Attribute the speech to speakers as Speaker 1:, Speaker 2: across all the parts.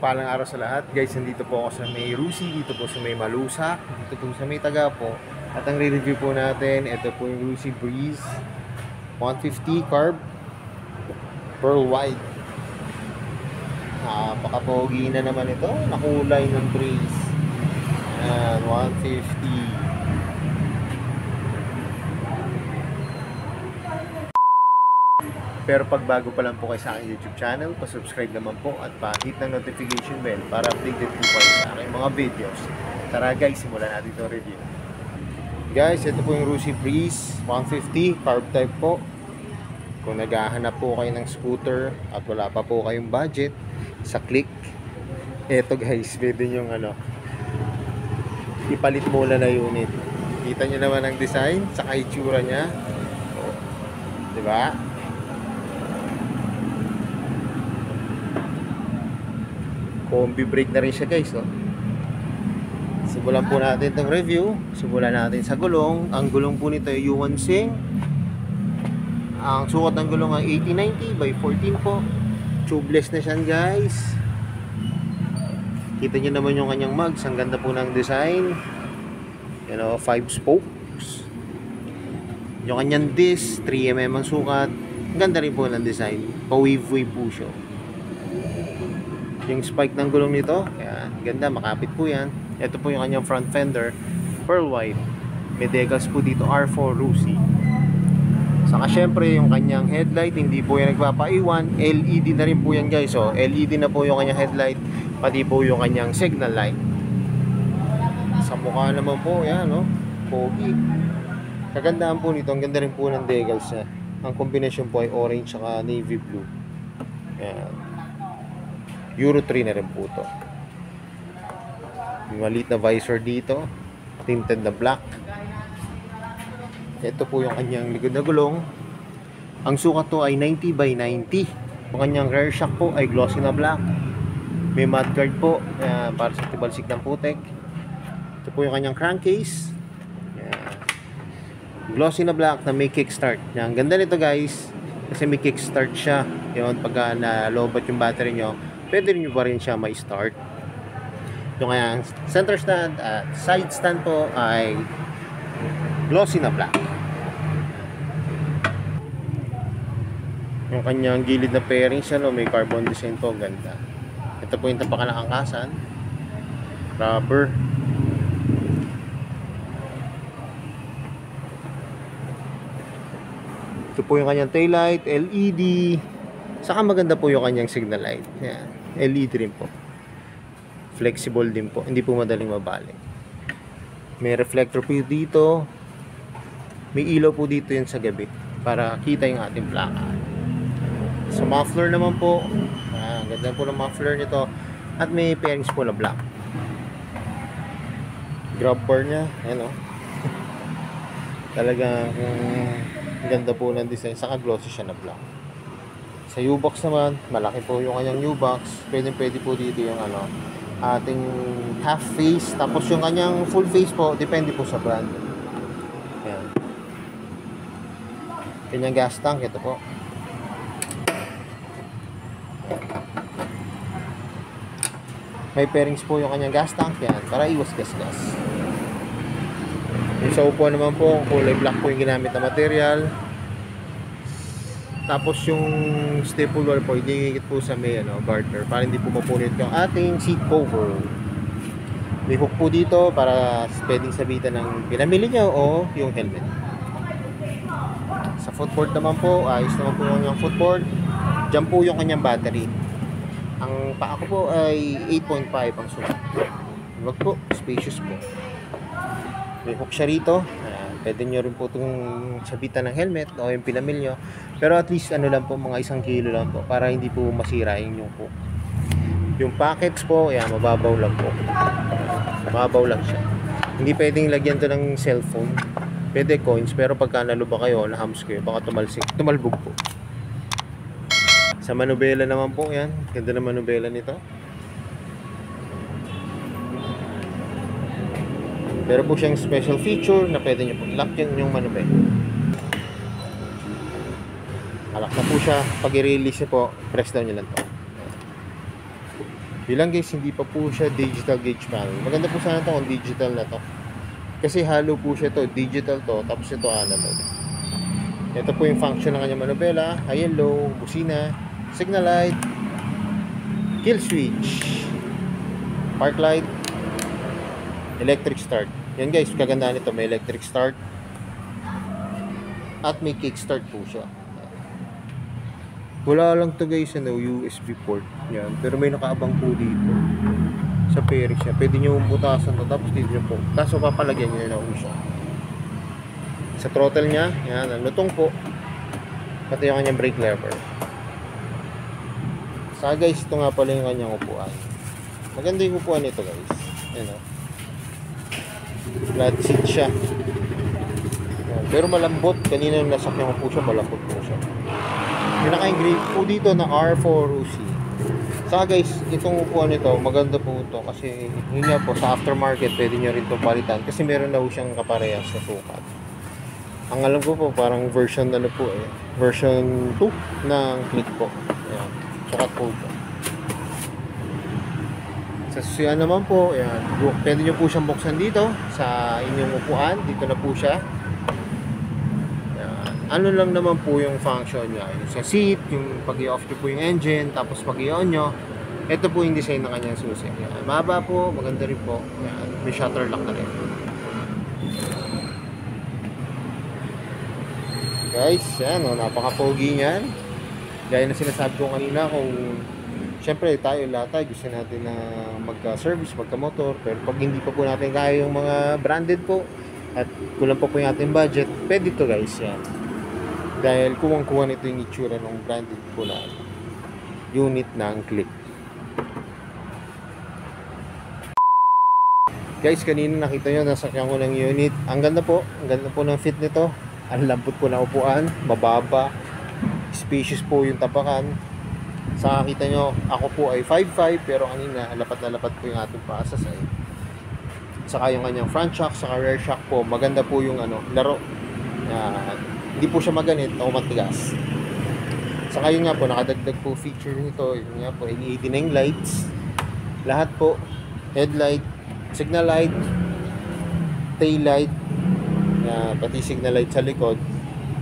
Speaker 1: Mapagpalang araw sa lahat. Guys, nandito po ako sa may Rusi, dito po sa may Malusa, dito po sa may Tagapo. At ang re-review po natin, ito po yung Rusi Breeze 150 carb pearl white. Napaka-pogi na naman ito. Nakulay ng Breeze. Ayan, 150. Pero pag bago pa lang po kayo sa aking YouTube channel, pa-subscribe naman po at pa-hit ng notification bell para updated po kayo sa aking mga videos. Tara guys, simulan natin itong review. Guys, ito po yung Rusi Breeze 150 carb type po. Kung naghahanap po kayo ng scooter at wala pa po kayong budget sa Click, ito guys, pwede yung ipalit muna na unit. Kita nyo naman ang design sa itsura nya, diba? Combi brake na rin siya guys, oh. Simulan po natin itong review. Simulan natin sa gulong. Ang gulong po nito ay Yuansing. Ang sukat ng gulong ay 8090 by 14 po. Tubeless na siya guys. Kita nyo naman yung kanyang mugs. Ang ganda po ng design. 5 spokes. Yung kanyang disc 3mm ang sukat. Ang ganda rin po ng design. Pa-wave-wave po siya. Yung spike ng gulong nito, ayan, ganda, makapit po yan. Ito po yung kanyang front fender, pearl white. May decals po dito, R4 Rusi. Saka syempre yung kanyang headlight, hindi po yan nagpapaiwan. LED na rin po yan guys, oh. LED na po yung kanyang headlight, pati po yung kanyang signal light. Sa mukha naman po, yan, oh, pogi. Kagandaan po nito, ang ganda rin po ng decals niya. Ang combination po ay orange saka navy blue. Ayan. Euro 3 na rin po ito. May maliit na visor dito, tinted na black. Ito po yung kanyang likod na gulong. Ang sukat to ay 90 by 90. Yung kanyang rear shock po ay glossy na black. May mudguard po para sa tibalsik ng putek. Ito po yung kanyang crankcase. Glossy na black na may kickstart. Ang ganda nito guys, kasi may kickstart siya. Yun, pagka na-lobat yung battery nyo, pwede rin nyo pa rin siya may start. Yung kanyang center stand at side stand po ay glossy na black. Yung kanyang gilid na pairings, may carbon design po, ganda. Ito po yung tapakan ng angkasan, rubber. Ito po yung kanyang taillight, LED. Saka maganda po yung kanyang signal light. Yan. LED rin po. Flexible din po. Hindi po madaling mabalik. May reflector po dito. May ilaw po dito yun sa gabi para kita yung ating plaka. Sa muffler naman po, ganda po ng muffler nito. At may pairings po na black. Grab bar nya, ayan o. Talagang ganda po ng design. Saka glossy siya na black. Sa U-box naman, malaki po yung kanyang U-box. Pwede po dito yung ating half face. Tapos yung kanyang full face po, depende po sa brand. Ayan. Kanyang gas tank, ito po. May pairings po yung kanyang gas tank, yan, para iwas gas-gas. Yung sa upuan naman po, kulay black po yung ginamit na material. Tapos yung staple wall po, idingit po sa may garter para hindi po mapunit yung ating seat cover. May hook po dito para pwedeng sabitan ng pinamili nyo o yung helmet. Sa footboard naman po, ayos naman po yung footboard. Diyan po yung kanyang battery. Ang paa ko po ay 8.5 ang sukat. Wag po, spacious po. May hook siya rito. Pwede nyo rin po itong sabitan ng helmet o yung pinamil nyo. Pero at least lang po, mga 1 kilo lang po para hindi po masira yung hook. Yung packets po, mababaw lang po. Mababaw lang siya. Hindi pwedeng lagyan to ng cellphone. Pwede coins, pero pagka naluba kayo, na-hams kayo, baka tumalbog po. Sa manubela naman po, yan. Ganda na manubela nito. Pero po siyang special feature na pwede nyo po lock yung manubela. Alak na po siya. Pag i-release po, press down nyo lang to. Bilang guys, hindi pa po siya digital gauge panel. Maganda po sana to kung digital na to. Kasi halo po siya to, digital to, tapos ito analog. Ito po yung function ng kanyang manubela, high and low, busina, signal light, kill switch, park light, electric start. Yan guys, kagandahan nito, may electric start at may kickstart po siya. Wala lang to guys, USB port. Yan, pero may nakaabang po dito sa pairings niya. Pwede nyo butasan to, tapos dito nyo po. Kaso papalagyan nyo na siya. Sa throttle niya, yan, lutong po. Pati yung kanyang brake lever. Saka guys, ito nga pala yung kanyang upuan. Maganda yung upuan nito guys. Yan o. Flat seat siya. Yan. Pero malambot. Kanina yung nasakyan ko po siya, malambot po siya. Yung naka-engrave po dito na R4 Rusi. Saka guys, itong upuan nito, maganda po ito kasi yun nga po, sa aftermarket pwede nyo rin itong palitan kasi meron na po siyang kaparehas sa sukat. Ang alam ko po, parang version ano po version 2 ng Click po. Ayan, sukat po ito. Sa susian naman po, ayan, pwede nyo po siyang buksan dito sa inyong upuan. Dito na po siya. Ano lang naman po yung function niya, yung sa seat, yung pag i-off nyo po yung engine, tapos pag i-on nyo, ito po yung design ng kanyang susi. Yan. Mahaba po, maganda rin po. Yan. May shutter lock na rin. Guys, yan o, napaka-pogi niyan. Gaya na sinasabi ko kanina, kung syempre lahat tayo gusto natin na magka-service, magka-motor, pero pag hindi pa po natin kaya yung mga branded po, at kulang pa po yung ating budget, pwede to guys, yan. Dahil kuwang-kuha nito yung itsura ng branded po na unit ng Click. Guys, kanina nakita nyo, nasakyan ko ng unit. Ang ganda po ng fit nito. Ang lambot po na upuan, mababa, spacious po yung tapakan. Sa nakita nyo, ako po ay 5'5", pero kanina lapat na lapat po yung ating pasa side. Saka yung kanyang front shock, saka rear shock po, maganda po yung laro. Hindi po siya maganit o matigas. Saka yun nga po, nakadagdag po feature nito. Yun nga po, LED na yung lights. Lahat po, headlight, signal light, tail light, pati signal light sa likod.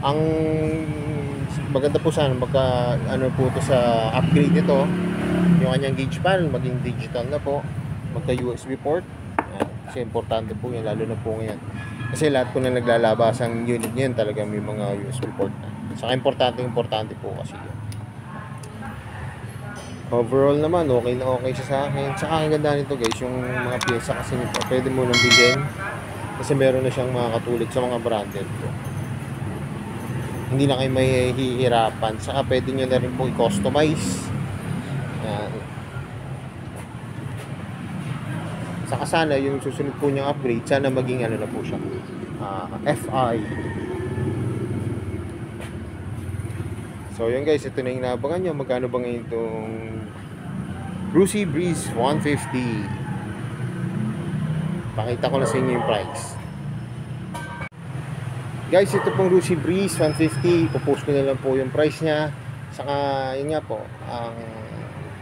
Speaker 1: Ang maganda po sana, ano po ito sa upgrade nito, yung kanyang gauge panel, maging digital na po, magka USB port. Kasi importante po yan, lalo na po ngayon. Kasi lahat po na naglalabas ang unit niyan talaga may mga USB port na. Saka importante po kasi yun. Overall naman, okay na okay siya sa akin. Saka ang ganda nito guys, yung mga pyesa kasi nito, pwede mo nang bilhin. Kasi meron na siyang mga katulad sa mga branded po. Hindi na kayo may hihirapan. Saka pwede nyo na rin po i-customize. Yan. Saka sana yung susunod po niyang upgrade, sana maging ano na po siya, FI. So yun guys, ito na yung naabangan nyo. Magkano ba ngayon itong Rusi Breeze 150? Pakita ko na sa inyo yung price. Guys, ito pong Rusi Breeze 150, ipopost ko na lang po yung price niya. Saka yun nga po, ang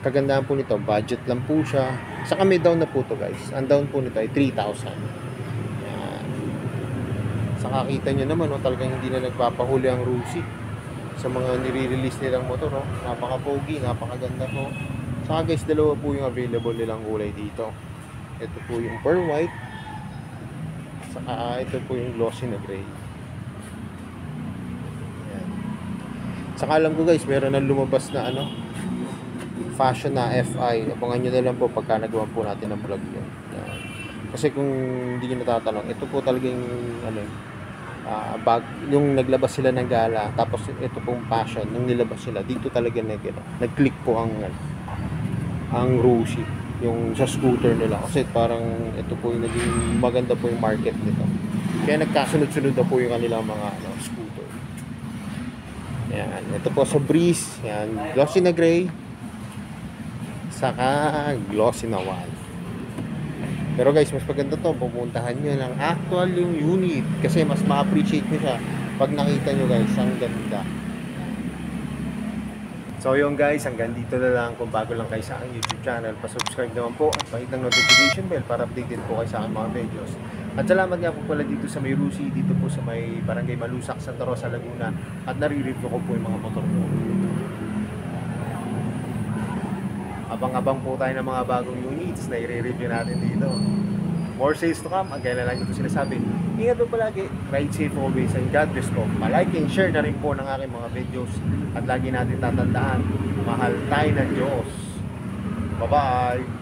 Speaker 1: kagandahan po nito, budget lang po siya. Saka may down na po to guys. Ang down po nito ay 3,000. Yan. Saka kita nyo naman, talagang hindi na nagpapahuli ang Rusi sa mga nire-release nilang motor. Napaka-pogi, napakaganda po. Saka guys, dalawa po yung available nilang kulay dito. Ito po yung pearl white. Saka ito po yung glossy na gray. Yan. Saka alam ko guys, meron na lumabas na fashion na FI. Abangan nyo na lang po pagka nagawa po natin ng vlog yun. Yan. Kasi kung hindi nyo natatanong, ito po talagang bag, yung naglabas sila ng gala, tapos ito pong fashion, nung nilabas sila, dito talaga nag-click po ang Rusi, yung sa scooter nila. Kasi parang ito po yung naging maganda po yung market nito. Kaya nagkasunod-sunod na po yung kanilang mga scooter. Yan. Ito po sa Breeze. Yan. Glossy na gray. Saka glossy na white. Pero guys, mas maganda to, pupuntahan nyo ng actual yung unit kasi mas ma-appreciate nyo siya pag nakita nyo guys, ang ganda. So yun guys, hanggang dito na lang. Kung bago lang kayo sa aking YouTube channel, pa-subscribe naman po at pahit ng notification bell para updated po kayo sa aking mga videos. At salamat nga po pala dito sa may Rusi, dito po sa may Barangay Malusak, Santa Rosa, Laguna. At nare-review ko po yung mga motor ko. Abang-abang po tayo ng mga bagong units na i-review natin dito. More sales to come. Ang kailan lang ito sinasabi. Ingat po palagi. Ride safe always and God bless po. Palike and share na rin po ng aking mga videos. At lagi natin tatandaan, mahal tayo ng Diyos. Bye-bye!